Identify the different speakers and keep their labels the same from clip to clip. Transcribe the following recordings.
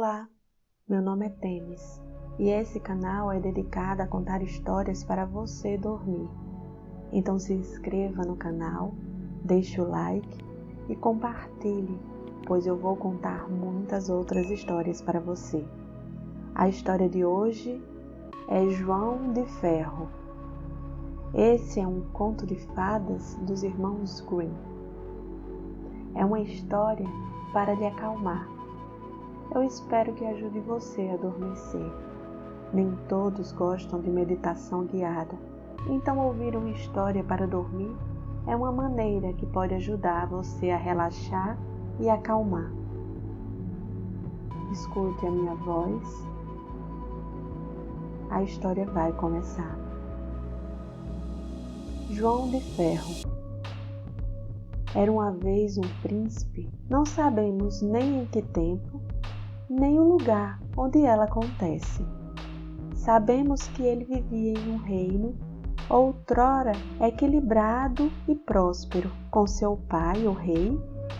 Speaker 1: Olá, meu nome é Temis e esse canal é dedicado a contar histórias para você dormir. Então se inscreva no canal, deixe o like e compartilhe, pois eu vou contar muitas outras histórias para você. A história de hoje é João de Ferro. Esse é um conto de fadas dos irmãos Grimm. É uma história para lhe acalmar. Eu espero que ajude você a adormecer. Nem todos gostam de meditação guiada, então ouvir uma história para dormir é uma maneira que pode ajudar você a relaxar e acalmar. Escute a minha voz. A história vai começar. João de Ferro. Era uma vez um príncipe, não sabemos nem em que tempo, nem o lugar onde ela acontece. Sabemos que ele vivia em um reino, outrora equilibrado e próspero, com seu pai, o rei,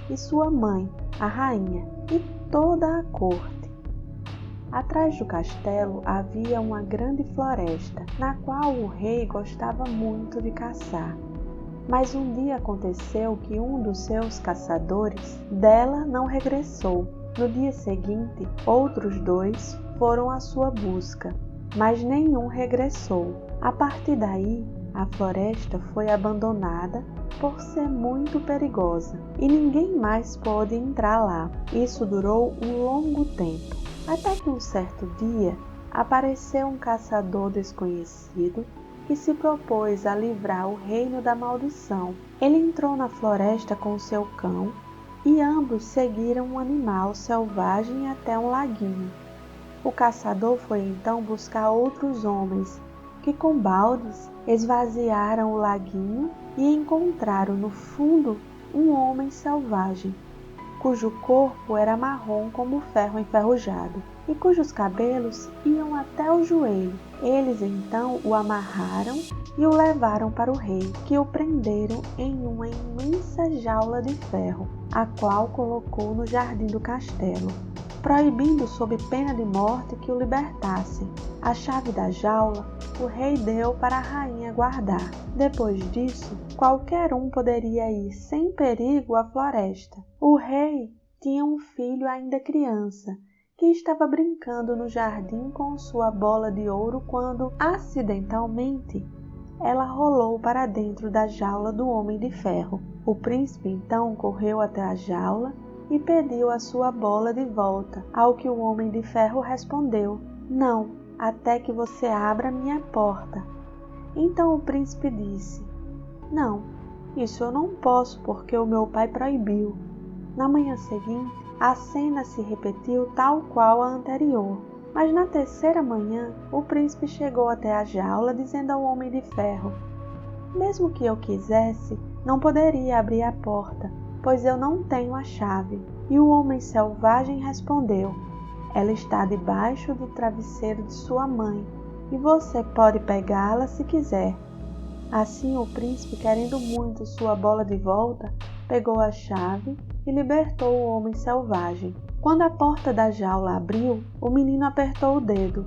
Speaker 1: e sua mãe, a rainha, e toda a corte. Atrás do castelo havia uma grande floresta, na qual o rei gostava muito de caçar. Mas um dia aconteceu que um dos seus caçadores dela não regressou. No dia seguinte, outros dois foram à sua busca, mas nenhum regressou. A partir daí, a floresta foi abandonada por ser muito perigosa e ninguém mais pôde entrar lá. Isso durou um longo tempo, até que um certo dia apareceu um caçador desconhecido que se propôs a livrar o reino da maldição. Ele entrou na floresta com seu cão e ambos seguiram um animal selvagem até um laguinho. O caçador foi então buscar outros homens, que com baldes esvaziaram o laguinho e encontraram no fundo um homem selvagem, cujo corpo era marrom como ferro enferrujado e cujos cabelos iam até o joelho. Eles então o amarraram e o levaram para o rei, que o prenderam em uma imensa jaula de ferro, a qual colocou no jardim do castelo, proibindo sob pena de morte que o libertassem. A chave da jaula o rei deu para a rainha guardar. Depois disso, qualquer um poderia ir sem perigo à floresta. O rei tinha um filho ainda criança, que estava brincando no jardim com sua bola de ouro quando, acidentalmente, ela rolou para dentro da jaula do Homem de Ferro. O príncipe então correu até a jaula e pediu a sua bola de volta, ao que o Homem de Ferro respondeu: "Não, até que você abra minha porta." Então o príncipe disse: "Não, isso eu não posso porque o meu pai proibiu." Na manhã seguinte, a cena se repetiu tal qual a anterior, mas na terceira manhã o príncipe chegou até a jaula dizendo ao Homem de Ferro: "Mesmo que eu quisesse, não poderia abrir a porta, pois eu não tenho a chave." E o homem selvagem respondeu: "Ela está debaixo do travesseiro de sua mãe, e você pode pegá-la se quiser." Assim o príncipe, querendo muito sua bola de volta, pegou a chave e libertou o homem selvagem. Quando a porta da jaula abriu, o menino apertou o dedo.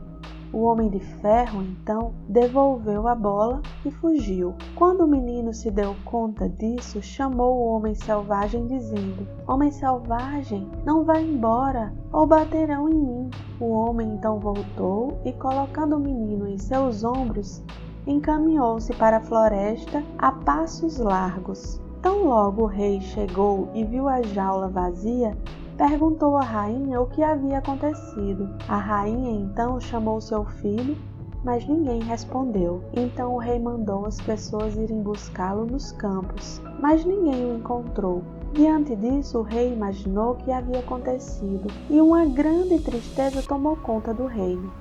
Speaker 1: O Homem de Ferro, então, devolveu a bola e fugiu. Quando o menino se deu conta disso, chamou o Homem Selvagem, dizendo: "Homem Selvagem, não vá embora, ou baterão em mim." O homem então voltou e, colocando o menino em seus ombros, encaminhou-se para a floresta a passos largos. Tão logo o rei chegou e viu a jaula vazia, perguntou à rainha o que havia acontecido. A rainha então chamou seu filho, mas ninguém respondeu. Então o rei mandou as pessoas irem buscá-lo nos campos, mas ninguém o encontrou. Diante disso, o rei imaginou o que havia acontecido, e uma grande tristeza tomou conta do reino.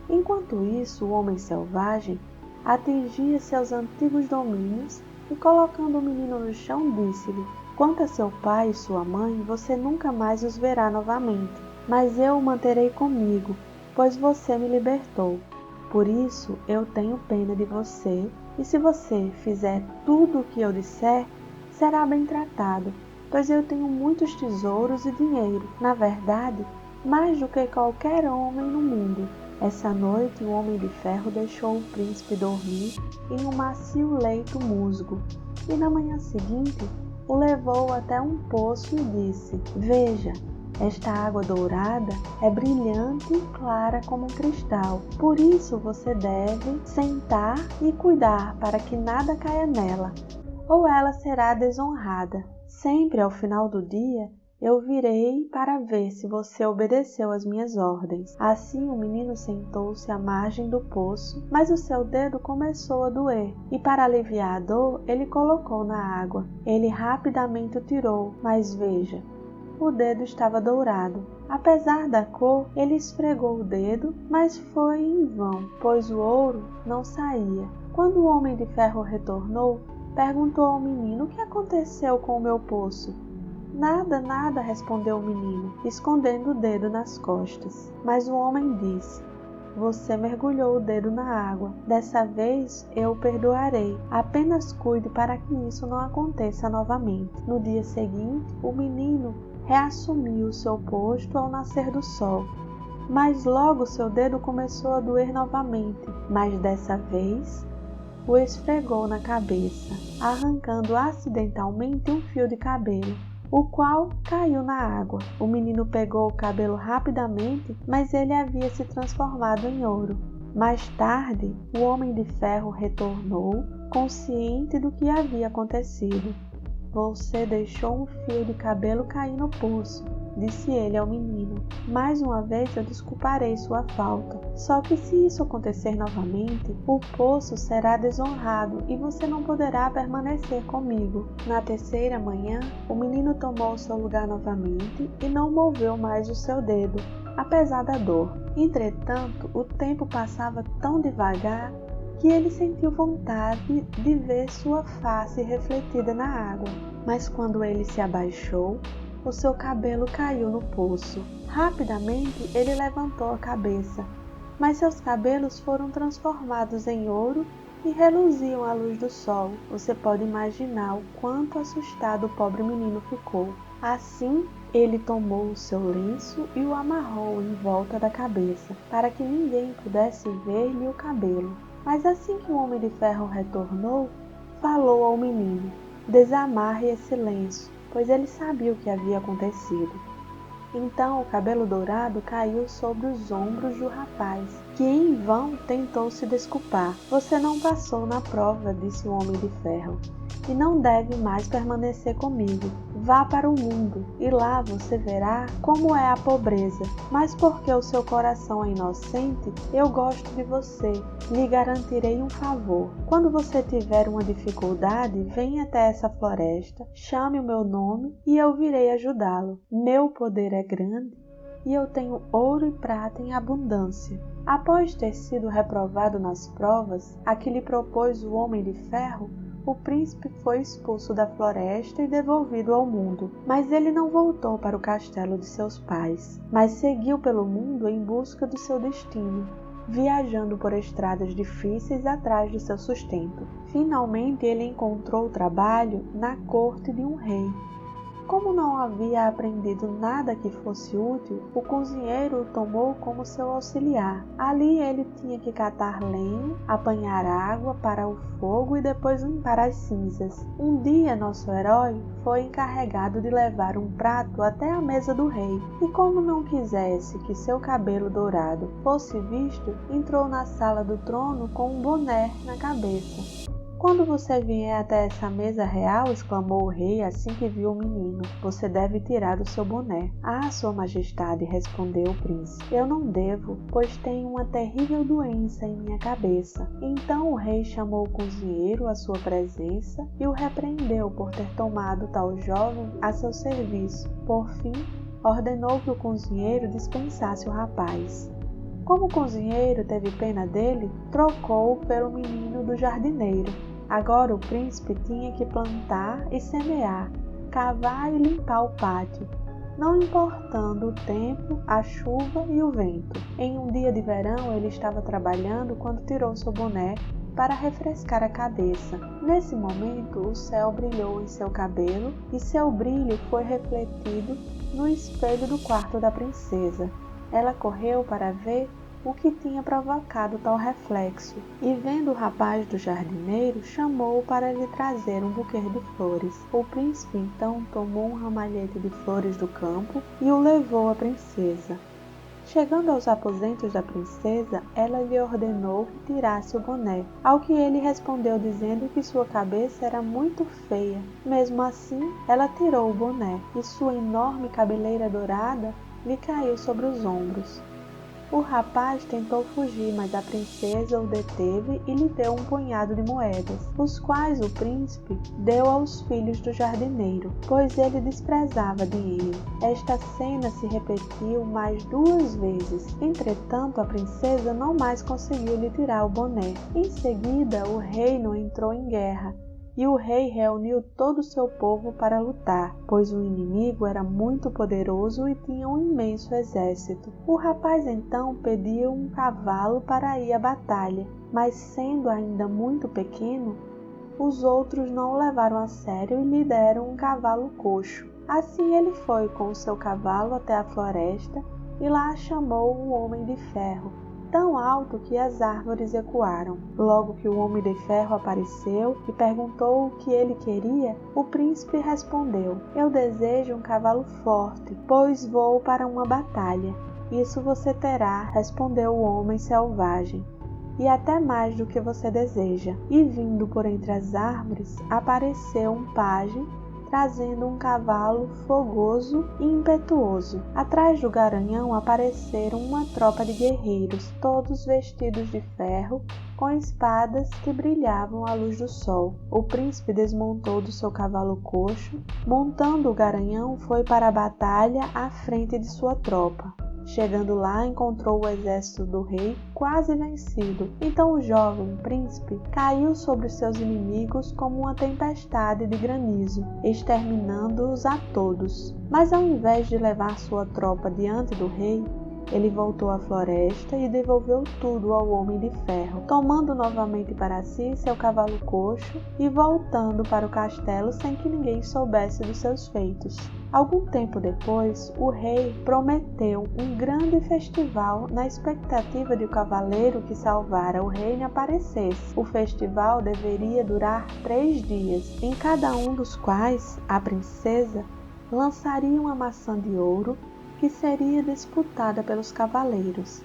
Speaker 1: Enquanto isso, o homem selvagem atingia seus antigos domínios e, colocando o menino no chão, disse-lhe: "Quanto a seu pai e sua mãe, você nunca mais os verá novamente, mas eu o manterei comigo, pois você me libertou. Por isso eu tenho pena de você, e se você fizer tudo o que eu disser, será bem tratado, pois eu tenho muitos tesouros e dinheiro. Na verdade, mais do que qualquer homem no mundo. Essa noite, o Homem de Ferro deixou o príncipe dormir em um macio leito musgo e na manhã seguinte o levou até um poço e disse: Veja, esta água dourada é brilhante e clara como um cristal. Por isso você deve sentar e cuidar para que nada caia nela, ou ela será desonrada. Sempre ao final do dia eu virei para ver se você obedeceu às minhas ordens. Assim o menino sentou-se à margem do poço, mas o seu dedo começou a doer, e para aliviar a dor, ele colocou na água. Ele rapidamente o tirou, mas veja, o dedo estava dourado. Apesar da cor, ele esfregou o dedo, mas foi em vão, pois o ouro não saía. Quando o Homem de Ferro retornou, perguntou ao menino: O que aconteceu com o meu poço? Nada, nada, respondeu o menino, escondendo o dedo nas costas. Mas o homem disse: Você mergulhou o dedo na água. Dessa vez eu o perdoarei. Apenas cuide para que isso não aconteça novamente. No dia seguinte, o menino reassumiu o seu posto ao nascer do sol. Mas logo seu dedo começou a doer novamente. Mas dessa vez o esfregou na cabeça, arrancando acidentalmente um fio de cabelo, o qual caiu na água. O menino pegou o cabelo rapidamente, mas ele havia se transformado em ouro. Mais tarde, o Homem de Ferro retornou, consciente do que havia acontecido. Você deixou um fio de cabelo cair no poço, disse ele ao menino. Mais uma vez eu desculparei sua falta. Só que se isso acontecer novamente, o poço será desonrado e você não poderá permanecer comigo. Na terceira manhã, o menino tomou seu lugar novamente e não moveu mais o seu dedo, apesar da dor. Entretanto, o tempo passava tão devagar que ele sentiu vontade de ver sua face refletida na água. Mas quando ele se abaixou, o seu cabelo caiu no poço. Rapidamente ele levantou a cabeça, mas seus cabelos foram transformados em ouro e reluziam à luz do sol. Você pode imaginar o quanto assustado o pobre menino ficou. Assim, ele tomou o seu lenço e o amarrou em volta da cabeça, para que ninguém pudesse ver-lhe o cabelo. Mas assim que o Homem de Ferro retornou, falou ao menino: Desamarre esse lenço, pois ele sabia o que havia acontecido. Então o cabelo dourado caiu sobre os ombros do rapaz, que em vão tentou se desculpar. Você não passou na prova, disse o Homem de Ferro, e não deve mais permanecer comigo. Vá para o mundo, e lá você verá como é a pobreza. Mas porque o seu coração é inocente, eu gosto de você. Lhe garantirei um favor. Quando você tiver uma dificuldade, venha até essa floresta, chame o meu nome e eu virei ajudá-lo. Meu poder é grande e eu tenho ouro e prata em abundância. Após ter sido reprovado nas provas a que lhe propôs o Homem de Ferro, o príncipe foi expulso da floresta e devolvido ao mundo. Mas ele não voltou para o castelo de seus pais, mas seguiu pelo mundo em busca do seu destino, viajando por estradas difíceis atrás do seu sustento. Finalmente ele encontrou trabalho na corte de um rei. Como não havia aprendido nada que fosse útil, o cozinheiro o tomou como seu auxiliar. Ali ele tinha que catar lenha, apanhar água para o fogo e depois limpar as cinzas. Um dia nosso herói foi encarregado de levar um prato até a mesa do rei, e como não quisesse que seu cabelo dourado fosse visto, entrou na sala do trono com um boné na cabeça. Quando você vier até essa mesa real, exclamou o rei assim que viu o menino, você deve tirar o seu boné. Ah, sua majestade, respondeu o príncipe, eu não devo, pois tenho uma terrível doença em minha cabeça. Então o rei chamou o cozinheiro à sua presença e o repreendeu por ter tomado tal jovem a seu serviço. Por fim, ordenou que o cozinheiro dispensasse o rapaz. Como o cozinheiro teve pena dele, trocou-o pelo menino do jardineiro. Agora o príncipe tinha que plantar e semear, cavar e limpar o pátio, não importando o tempo, a chuva e o vento. Em um dia de verão ele estava trabalhando quando tirou seu boné para refrescar a cabeça. Nesse momento o céu brilhou em seu cabelo e seu brilho foi refletido no espelho do quarto da princesa. Ela correu para ver o que tinha provocado tal reflexo, e vendo o rapaz do jardineiro, chamou-o para lhe trazer um buquê de flores. O príncipe então tomou um ramalhete de flores do campo e o levou à princesa. Chegando aos aposentos da princesa, ela lhe ordenou que tirasse o boné, ao que ele respondeu dizendo que sua cabeça era muito feia. Mesmo assim, ela tirou o boné, e sua enorme cabeleira dourada lhe caiu sobre os ombros. O rapaz tentou fugir, mas a princesa o deteve e lhe deu um punhado de moedas, os quais o príncipe deu aos filhos do jardineiro, pois ele desprezava dinheiro. Esta cena se repetiu mais 2 vezes. Entretanto, a princesa não mais conseguiu lhe tirar o boné. Em seguida, o reino entrou em guerra, e o rei reuniu todo o seu povo para lutar, pois o inimigo era muito poderoso e tinha um imenso exército. O rapaz então pediu um cavalo para ir à batalha, mas sendo ainda muito pequeno, os outros não o levaram a sério e lhe deram um cavalo coxo. Assim ele foi com o seu cavalo até a floresta e lá chamou um homem de ferro, tão alto que as árvores ecoaram. Logo que o homem de ferro apareceu e perguntou o que ele queria, o príncipe respondeu: "Eu desejo um cavalo forte, pois vou para uma batalha." "Isso você terá", respondeu o homem selvagem, "e até mais do que você deseja." E vindo por entre as árvores, apareceu um pajem trazendo um cavalo fogoso e impetuoso. Atrás do garanhão apareceram uma tropa de guerreiros, todos vestidos de ferro, com espadas que brilhavam à luz do sol. O príncipe desmontou do seu cavalo coxo, montando o garanhão, foi para a batalha à frente de sua tropa. Chegando lá, encontrou o exército do rei quase vencido. Então o jovem príncipe caiu sobre os seus inimigos como uma tempestade de granizo, exterminando-os a todos. Mas ao invés de levar sua tropa diante do rei, ele voltou à floresta e devolveu tudo ao homem de ferro, tomando novamente para si seu cavalo coxo e voltando para o castelo sem que ninguém soubesse dos seus feitos. Algum tempo depois, o rei prometeu um grande festival na expectativa de o cavaleiro que salvara o reino aparecesse. O festival deveria durar 3 dias, em cada um dos quais a princesa lançaria uma maçã de ouro que seria disputada pelos cavaleiros.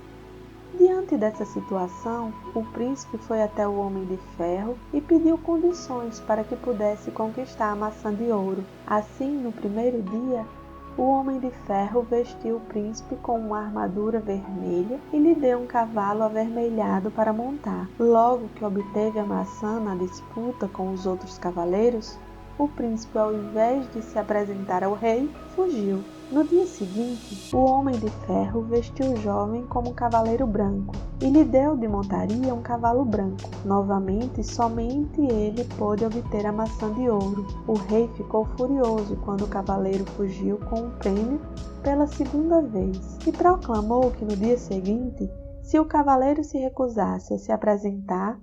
Speaker 1: Diante dessa situação, o príncipe foi até o homem de ferro e pediu condições para que pudesse conquistar a maçã de ouro. Assim, no primeiro dia, o homem de ferro vestiu o príncipe com uma armadura vermelha e lhe deu um cavalo avermelhado para montar. Logo que obteve a maçã na disputa com os outros cavaleiros, o príncipe, ao invés de se apresentar ao rei, fugiu. No dia seguinte, o homem de ferro vestiu o jovem como um cavaleiro branco e lhe deu de montaria um cavalo branco. Novamente, somente ele pôde obter a maçã de ouro. O rei ficou furioso quando o cavaleiro fugiu com um prêmio pela segunda vez e proclamou que no dia seguinte, se o cavaleiro se recusasse a se apresentar,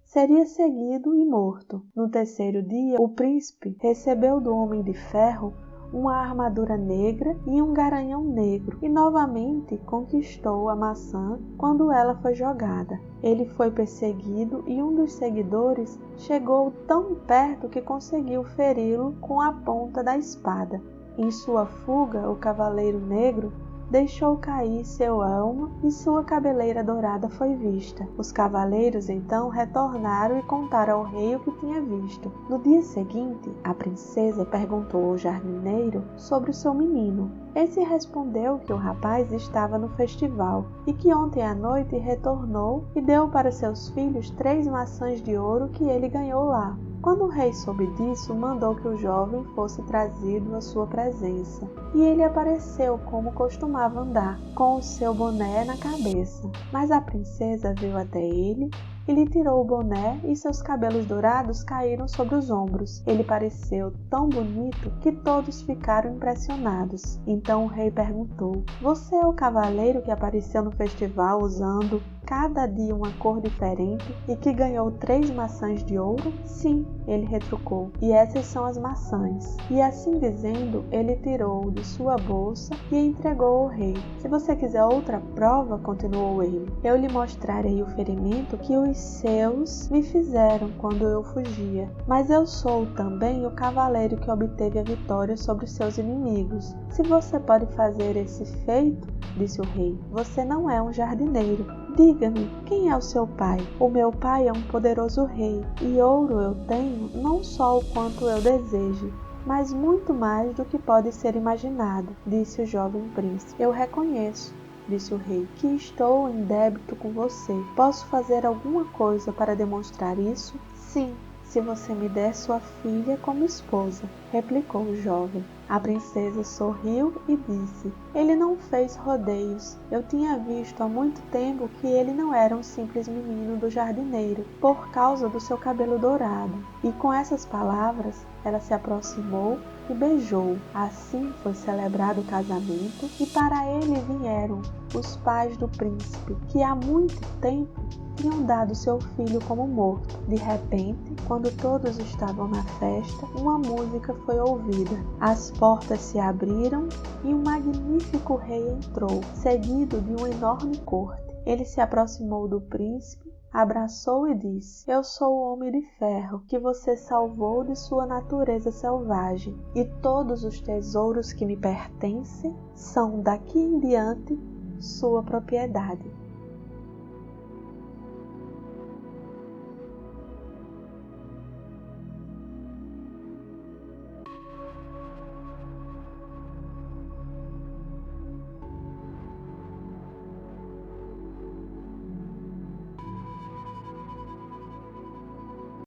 Speaker 1: seria seguido e morto. No terceiro dia, o príncipe recebeu do homem de ferro uma armadura negra e um garanhão negro, e novamente conquistou a maçã quando ela foi jogada. Ele foi perseguido e um dos seguidores chegou tão perto que conseguiu feri-lo com a ponta da espada. Em sua fuga, o cavaleiro negro deixou cair seu elmo e sua cabeleira dourada foi vista. Os cavaleiros então retornaram e contaram ao rei o que tinha visto. No dia seguinte, a princesa perguntou ao jardineiro sobre o seu menino. Esse respondeu que o rapaz estava no festival e que ontem à noite retornou e deu para seus filhos 3 maçãs de ouro que ele ganhou lá. Quando o rei soube disso, mandou que o jovem fosse trazido à sua presença. E ele apareceu como costumava andar, com o seu boné na cabeça. Mas a princesa veio até ele e lhe tirou o boné e seus cabelos dourados caíram sobre os ombros. Ele pareceu tão bonito que todos ficaram impressionados. Então o rei perguntou: "Você é o cavaleiro que apareceu no festival usando cada dia uma cor diferente e que ganhou 3 maçãs de ouro?" "Sim", ele retrucou, "e essas são as maçãs." E assim dizendo, ele tirou de sua bolsa e entregou ao rei. "Se você quiser outra prova", continuou ele, "eu lhe mostrarei o ferimento que os seus me fizeram quando eu fugia. Mas eu sou também o cavaleiro que obteve a vitória sobre os seus inimigos. Se você pode fazer esse feito", disse o rei, "você não é um jardineiro. Diga-me, quem é o seu pai?" "O meu pai é um poderoso rei, e ouro eu tenho não só o quanto eu desejo, mas muito mais do que pode ser imaginado", disse o jovem príncipe. "Eu reconheço", disse o rei, "que estou em débito com você. Posso fazer alguma coisa para demonstrar isso?" "Sim, se você me der sua filha como esposa", replicou o jovem. A princesa sorriu e disse: "Ele não fez rodeios. Eu tinha visto há muito tempo que ele não era um simples menino do jardineiro, por causa do seu cabelo dourado." E com essas palavras, ela se aproximou e beijou. Assim foi celebrado o casamento, e para ele vieram os pais do príncipe, que há muito tempo tinham dado seu filho como morto. De repente, quando todos estavam na festa, uma música foi ouvida. As portas se abriram e um magnífico rei entrou, seguido de uma enorme corte. Ele se aproximou do príncipe, abraçou e disse: "Eu sou o Homem de Ferro, que você salvou de sua natureza selvagem, e todos os tesouros que me pertencem são daqui em diante sua propriedade."